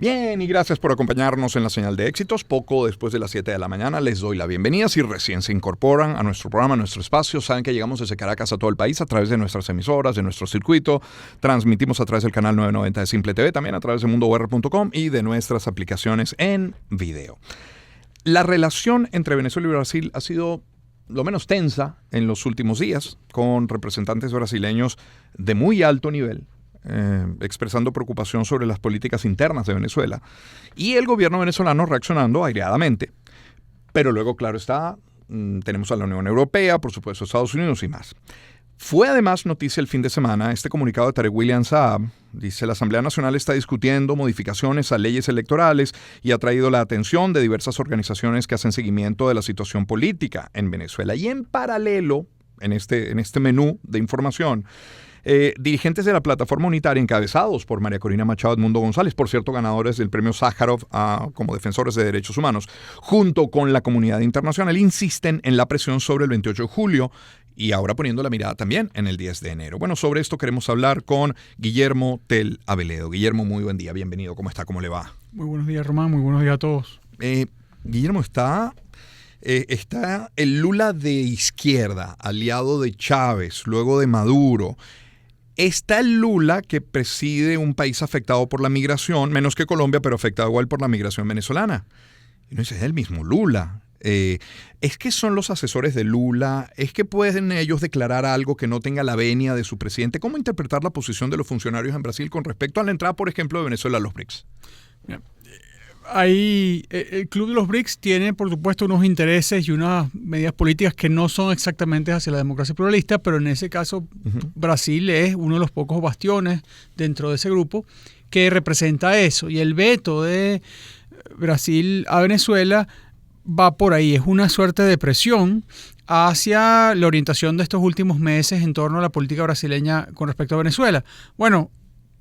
Bien, y gracias por acompañarnos en la señal de éxitos. Poco después de las 7 de la mañana les doy la bienvenida. Si recién se incorporan a nuestro programa, a nuestro espacio, saben que llegamos desde Caracas a todo el país a través de nuestras emisoras, de nuestro circuito. Transmitimos a través del canal 990 de Simple TV, también a través de mundour.com y de nuestras aplicaciones en video. La relación entre Venezuela y Brasil ha sido lo menos tensa en los últimos días, con representantes brasileños de muy alto nivel, expresando preocupación sobre las políticas internas de Venezuela y el gobierno venezolano reaccionando aireadamente. Pero luego, claro está, tenemos a la Unión Europea, por supuesto Estados Unidos y más. Fue además noticia el fin de semana este comunicado de Tarek William Saab. Dice: la Asamblea Nacional está discutiendo modificaciones a leyes electorales y ha traído la atención de diversas organizaciones que hacen seguimiento de la situación política en Venezuela. Y en paralelo, en este menú de información, dirigentes de la plataforma unitaria encabezados por María Corina Machado Edmundo González, por cierto ganadores del premio Sájarov como defensores de derechos humanos, junto con la comunidad internacional, insisten en la presión sobre el 28 de julio y ahora poniendo la mirada también en el 10 de enero. Bueno, sobre esto queremos hablar con Guillermo Tell Aveledo. Guillermo, muy buen día, bienvenido. ¿Cómo está? ¿Cómo le va? Muy buenos días, Román. Muy buenos días a todos. Guillermo, está el Lula de izquierda, aliado de Chávez, luego de Maduro. Está el Lula que preside un país afectado por la migración, menos que Colombia, pero afectado igual por la migración venezolana. Y no es el mismo Lula. ¿Es que son los asesores de Lula? ¿Es que pueden ellos declarar algo que no tenga la venia de su presidente? ¿Cómo interpretar la posición de los funcionarios en Brasil con respecto a la entrada, por ejemplo, de Venezuela a los BRICS? Ahí, el Club de los BRICS tiene, por supuesto, unos intereses y unas medidas políticas que no son exactamente hacia la democracia pluralista, pero en ese caso Brasil es uno de los pocos bastiones dentro de ese grupo que representa eso. Y el veto de Brasil a Venezuela va por ahí, es una suerte de presión hacia la orientación de estos últimos meses en torno a la política brasileña con respecto a Venezuela. Bueno,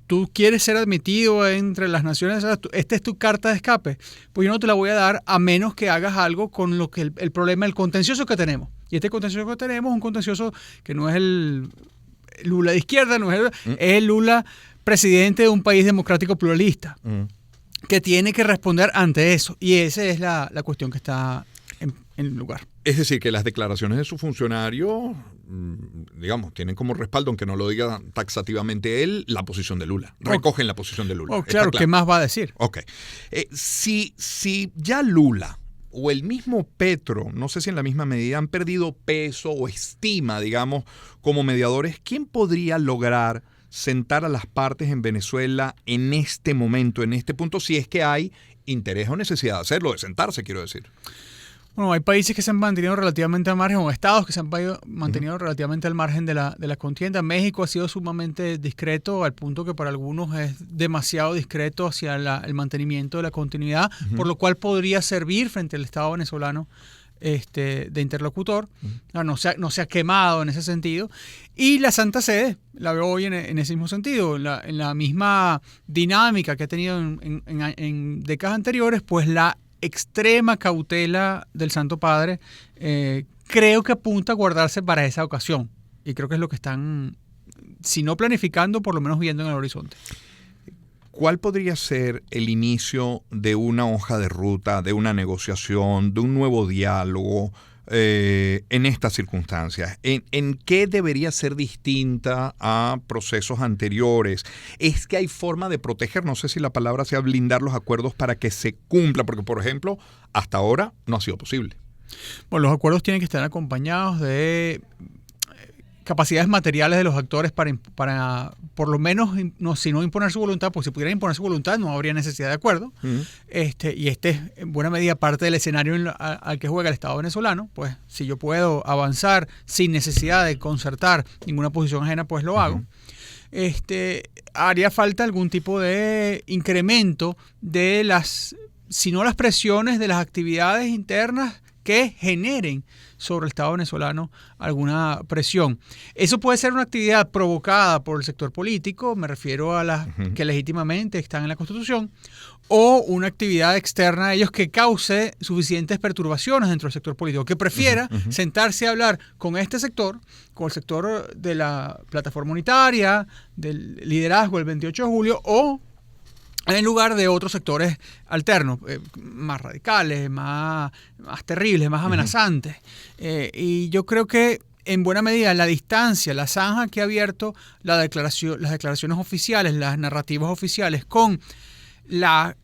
tú quieres ser admitido entre las naciones, esta es tu carta de escape, pues yo no te la voy a dar a menos que hagas algo con lo que el problema, el contencioso que tenemos. Y este contencioso que tenemos es un contencioso que no es el Lula de izquierda, no es el Lula presidente de un país democrático pluralista, que tiene que responder ante eso. Y esa es la cuestión que está en lugar. Es decir, que las declaraciones de su funcionario, digamos, tienen como respaldo, aunque no lo diga taxativamente él, la posición de Lula. Recogen la posición de Lula. Claro, ¿qué más va a decir? Ok. Si ya Lula o el mismo Petro, no sé si en la misma medida, han perdido peso o estima, digamos, como mediadores, ¿quién podría lograr sentar a las partes en Venezuela en este momento, en este punto, si es que hay interés o necesidad de hacerlo, de sentarse, quiero decir? Bueno, hay países que se han mantenido relativamente al margen, o estados que se han mantenido relativamente al margen de la contienda. México ha sido sumamente discreto, al punto que para algunos es demasiado discreto hacia el mantenimiento de la continuidad, por lo cual podría servir frente al Estado venezolano de interlocutor. No se ha quemado en ese sentido. Y la Santa Sede, la veo hoy en ese mismo sentido, en la misma dinámica que ha tenido en décadas anteriores, pues la extrema cautela del Santo Padre creo que apunta a guardarse para esa ocasión. Y creo que es lo que están, si no planificando, por lo menos viendo en el horizonte. ¿Cuál podría ser el inicio de una hoja de ruta, de una negociación, de un nuevo diálogo en estas circunstancias? ¿En qué debería ser distinta a procesos anteriores? ¿Es que hay forma de proteger, no sé si la palabra sea blindar los acuerdos para que se cumpla? Porque, por ejemplo, hasta ahora no ha sido posible. Bueno, los acuerdos tienen que estar acompañados de capacidades materiales de los actores para por lo menos, si no imponer su voluntad, porque si pudieran imponer su voluntad no habría necesidad de acuerdo. Y es en buena medida parte del escenario al que juega el Estado venezolano. Pues si yo puedo avanzar sin necesidad de concertar ninguna posición ajena, pues lo hago. Haría falta algún tipo de incremento de si no las presiones de las actividades internas que generen sobre el Estado venezolano alguna presión. Eso puede ser una actividad provocada por el sector político, me refiero a las que legítimamente están en la Constitución, o una actividad externa a ellos que cause suficientes perturbaciones dentro del sector político, que prefiera sentarse a hablar con este sector, con el sector de la plataforma unitaria, del liderazgo del 28 de julio, o en lugar de otros sectores alternos, más radicales, más terribles, más amenazantes. Y yo creo que en buena medida la distancia, la zanja que ha abierto las declaraciones oficiales, las narrativas oficiales con la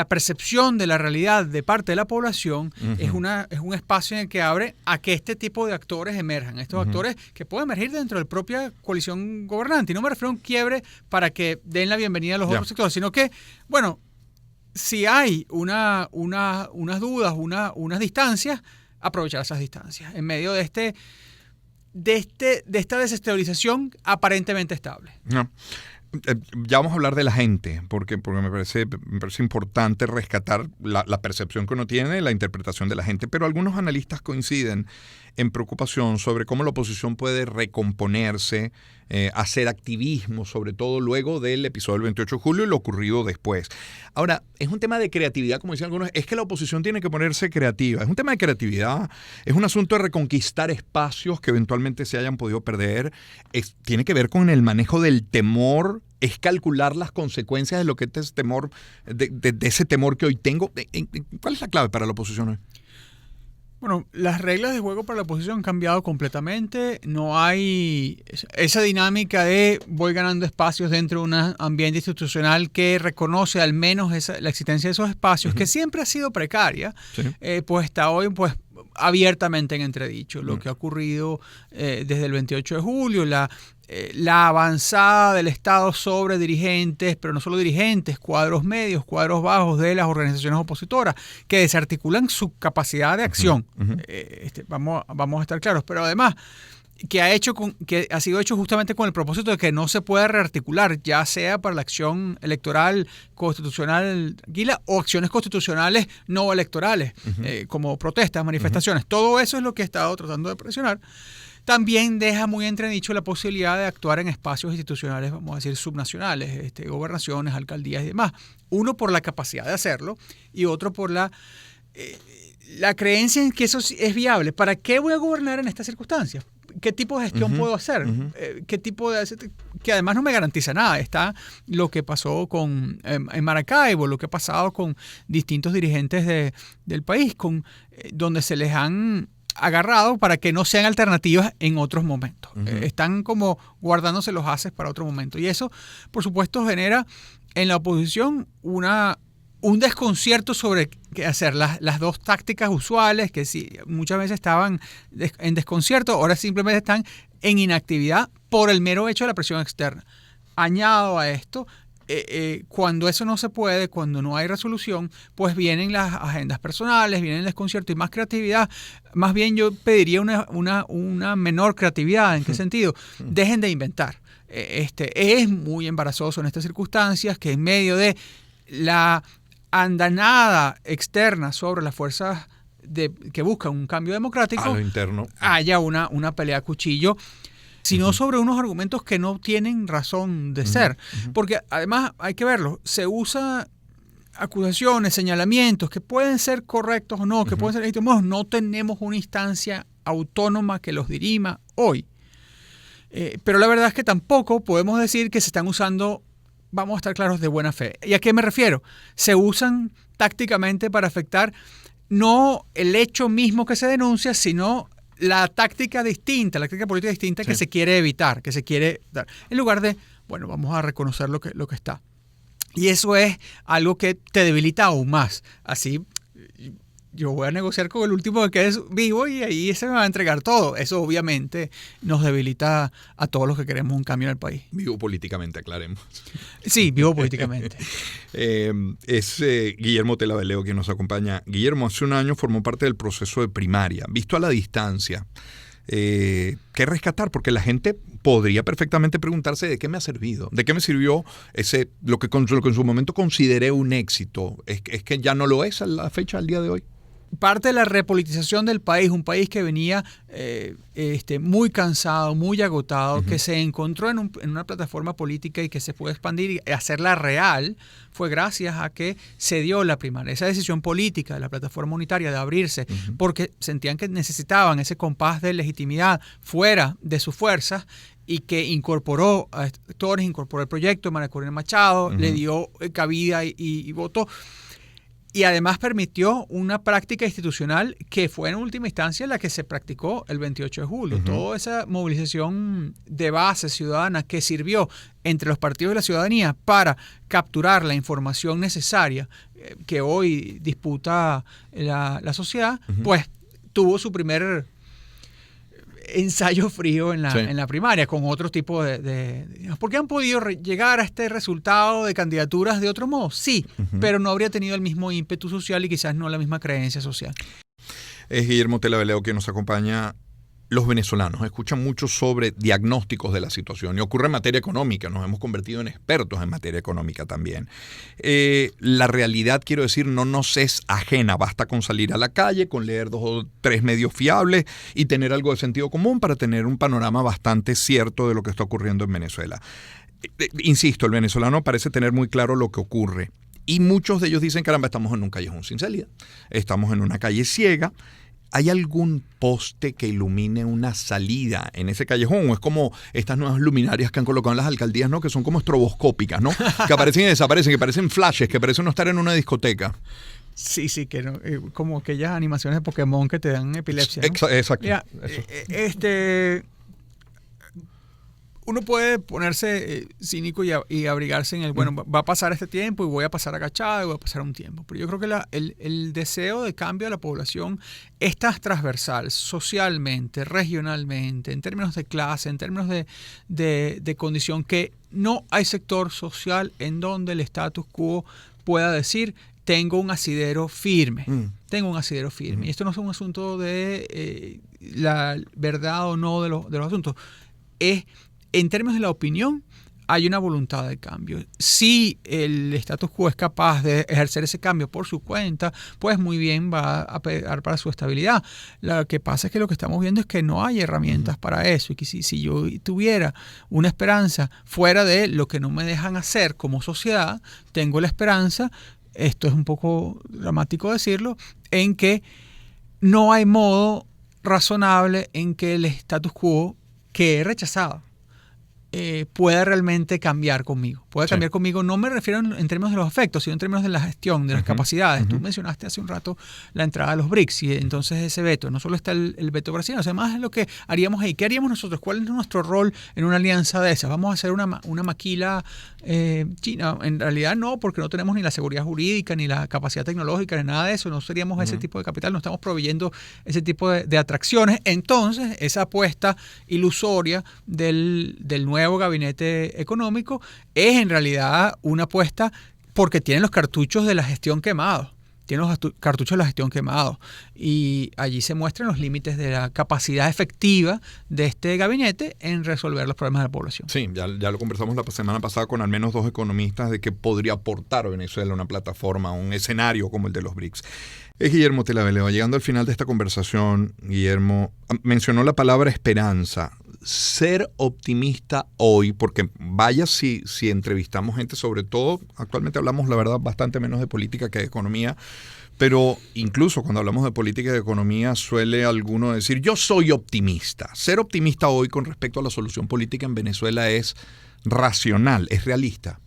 percepción de la realidad de parte de la población es un espacio en el que abre a que este tipo de actores emerjan. Estos actores que pueden emergir dentro de la propia coalición gobernante. Y no me refiero a un quiebre para que den la bienvenida a los otros sectores, sino que, bueno, si hay unas dudas, unas distancias, aprovechar esas distancias en medio de esta desestabilización aparentemente estable. No. Ya vamos a hablar de la gente, porque me parece importante rescatar la percepción que uno tiene, la interpretación de la gente, pero algunos analistas coinciden en preocupación sobre cómo la oposición puede recomponerse, hacer activismo, sobre todo luego del episodio del 28 de julio y lo ocurrido después. Ahora, es un tema de creatividad, como decían algunos, es que la oposición tiene que ponerse creativa. Es un tema de creatividad, es un asunto de reconquistar espacios que eventualmente se hayan podido perder, tiene que ver con el manejo del temor, es calcular las consecuencias de lo que es temor, de ese temor que hoy tengo. ¿Cuál es la clave para la oposición hoy? Bueno, las reglas de juego para la oposición han cambiado completamente. No hay esa dinámica de voy ganando espacios dentro de un ambiente institucional que reconoce al menos la existencia de esos espacios, que siempre ha sido precaria, pues está hoy abiertamente en entredicho. Lo que ha ocurrido desde el 28 de julio, la avanzada del Estado sobre dirigentes, pero no solo dirigentes, cuadros medios, cuadros bajos de las organizaciones opositoras, que desarticulan su capacidad de acción. Vamos a estar claros, pero además que ha sido hecho justamente con el propósito de que no se pueda rearticular, ya sea para la acción electoral constitucional o acciones constitucionales no electorales, como protestas, manifestaciones. Todo eso es lo que he estado tratando de presionar. También deja muy entredicho la posibilidad de actuar en espacios institucionales, vamos a decir, subnacionales, gobernaciones, alcaldías y demás. Uno, por la capacidad de hacerlo, y otro por la creencia en que eso es viable. ¿Para qué voy a gobernar en estas circunstancias? ¿Qué tipo de gestión puedo hacer? ¿Qué tipo de que además no me garantiza nada? Está lo que pasó en Maracaibo, lo que ha pasado con distintos dirigentes del país, donde se les han agarrado para que no sean alternativas en otros momentos. Están como guardándose los haces para otro momento. Y eso, por supuesto, genera en la oposición un desconcierto sobre qué hacer. Las dos tácticas usuales, que sí, muchas veces estaban en desconcierto, ahora simplemente están en inactividad por el mero hecho de la presión externa. Añado a esto, cuando eso no se puede, cuando no hay resolución, pues vienen las agendas personales, viene el desconcierto y más creatividad. Más bien yo pediría una menor creatividad. ¿En qué sentido? Dejen de inventar. Es muy embarazoso en estas circunstancias que en medio de la andanada externa sobre las fuerzas que buscan un cambio democrático, a lo interno, haya una pelea a cuchillo, sino sobre unos argumentos que no tienen razón de ser. Porque además hay que verlo, se usa acusaciones, señalamientos que pueden ser correctos o no, que pueden ser legítimos. No tenemos una instancia autónoma que los dirima hoy. Pero la verdad es que tampoco podemos decir que se están usando, vamos a estar claros, de buena fe. ¿Y a qué me refiero? Se usan tácticamente para afectar no el hecho mismo que se denuncia, sino la táctica distinta, la táctica política distinta que se quiere evitar, que se quiere dar. En lugar de, bueno, vamos a reconocer lo que está. Y eso es algo que te debilita aún más. Así, yo voy a negociar con el último que quede vivo y ahí se me va a entregar todo. Eso obviamente nos debilita a todos los que queremos un cambio en el país. Vivo políticamente, aclaremos. Sí, vivo políticamente. Es Guillermo Telaveleo quien nos acompaña. Guillermo, hace un año formó parte del proceso de primaria. Visto a la distancia, ¿qué rescatar? Porque la gente podría perfectamente preguntarse de qué me ha servido, de qué me sirvió lo que en su momento consideré un éxito. ¿Es que ya no lo es a la fecha, al día de hoy? parte de la repolitización del país, un país que venía muy cansado, muy agotado, que se encontró en una plataforma política y que se puede expandir y hacerla real, fue gracias a que se dio la primaria. Esa decisión política de la plataforma unitaria de abrirse, porque sentían que necesitaban ese compás de legitimidad fuera de sus fuerzas, y que incorporó a actores, incorporó el proyecto de María Corina Machado, le dio cabida y votó. Y además permitió una práctica institucional que fue en última instancia la que se practicó el 28 de julio. Toda esa movilización de base ciudadana que sirvió entre los partidos de la ciudadanía para capturar la información necesaria que hoy disputa la sociedad, pues tuvo su primer ensayo frío en la primaria, con otro tipo ¿por qué han podido llegar a este resultado de candidaturas de otro modo? Sí, pero no habría tenido el mismo ímpetu social y quizás no la misma creencia social. Es Guillermo Tella Veleo quien nos acompaña. Los venezolanos escuchan mucho sobre diagnósticos de la situación y ocurre en materia económica. Nos hemos convertido en expertos en materia económica también. La realidad, quiero decir, no nos es ajena. Basta con salir a la calle, con leer 2 o 3 medios fiables y tener algo de sentido común para tener un panorama bastante cierto de lo que está ocurriendo en Venezuela. Insisto, el venezolano parece tener muy claro lo que ocurre. Y muchos de ellos dicen, caramba, estamos en un callejón sin salida. Estamos en una calle ciega. ¿Hay algún poste que ilumine una salida en ese callejón? ¿O es como estas nuevas luminarias que han colocado en las alcaldías, ¿no? Que son como estroboscópicas, ¿no? Que aparecen y desaparecen, que parecen flashes, que parecen no estar en una discoteca. Sí, que no, como aquellas animaciones de Pokémon que te dan epilepsia, ¿no? Exacto. Mira, uno puede ponerse cínico y abrigarse en va a pasar este tiempo y voy a pasar agachado y voy a pasar un tiempo. Pero yo creo que el deseo de cambio de la población es transversal, socialmente, regionalmente, en términos de clase, en términos de condición, que no hay sector social en donde el status quo pueda decir tengo un asidero firme. Tengo un asidero firme. Y esto no es un asunto de la verdad o no de los asuntos. En términos de la opinión, hay una voluntad de cambio. Si el status quo es capaz de ejercer ese cambio por su cuenta, pues muy bien, va a pegar para su estabilidad. Lo que pasa es que lo que estamos viendo es que no hay herramientas para eso, y que si yo tuviera una esperanza fuera de lo que no me dejan hacer como sociedad, tengo la esperanza, esto es un poco dramático decirlo, en que no hay modo razonable en que el status quo que he rechazado pueda realmente cambiar conmigo. Puede cambiar conmigo, no me refiero en términos de los efectos, sino en términos de la gestión, de las capacidades. Tú mencionaste hace un rato la entrada de los BRICS y entonces ese veto. No solo está el veto brasileño, además es lo que haríamos ahí. ¿Qué haríamos nosotros? ¿Cuál es nuestro rol en una alianza de esas? ¿Vamos a hacer una maquila china? En realidad no, porque no tenemos ni la seguridad jurídica, ni la capacidad tecnológica, ni nada de eso. No seríamos ese tipo de capital, no estamos proveyendo ese tipo de atracciones. Entonces, esa apuesta ilusoria del nuevo gabinete económico es en realidad una apuesta porque tienen los cartuchos de la gestión quemados. Tienen los cartuchos de la gestión quemados. Y allí se muestran los límites de la capacidad efectiva de este gabinete en resolver los problemas de la población. Sí, ya lo conversamos la semana pasada con al menos 2 economistas de que podría aportar a Venezuela una plataforma, un escenario como el de los BRICS. Es Guillermo Tella Veleo. Llegando al final de esta conversación, Guillermo mencionó la palabra esperanza. Ser optimista hoy, porque vaya si entrevistamos gente, sobre todo, actualmente hablamos, la verdad, bastante menos de política que de economía, pero incluso cuando hablamos de política y de economía suele alguno decir, yo soy optimista. Ser optimista hoy con respecto a la solución política en Venezuela es racional, es realista.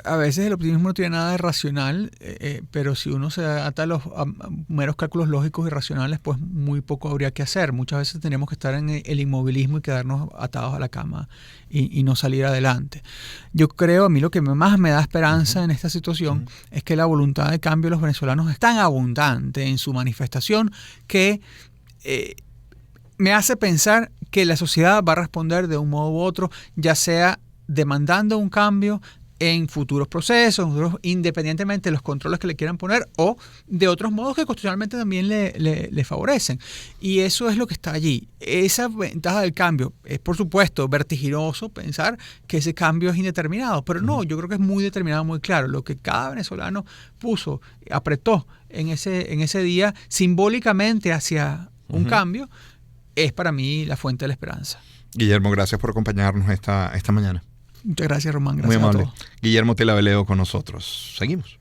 A veces el optimismo no tiene nada de racional, pero si uno se ata a los meros cálculos lógicos y racionales, pues muy poco habría que hacer. Muchas veces tenemos que estar en el inmovilismo y quedarnos atados a la cama y no salir adelante. Yo creo, a mí lo que más me da esperanza en esta situación es que la voluntad de cambio de los venezolanos es tan abundante en su manifestación que me hace pensar que la sociedad va a responder de un modo u otro, ya sea demandando un cambio, en futuros procesos, independientemente de los controles que le quieran poner o de otros modos que constitucionalmente también le favorecen. Y eso es lo que está allí. Esa ventaja del cambio es, por supuesto, vertiginoso pensar que ese cambio es indeterminado, pero no, yo creo que es muy determinado, muy claro. Lo que cada venezolano apretó en ese día simbólicamente hacia un cambio, es para mí la fuente de la esperanza. Guillermo, gracias por acompañarnos esta mañana. Muchas gracias, Román. Gracias Muy amable. a todos. Guillermo Tella Veleo con nosotros. Seguimos.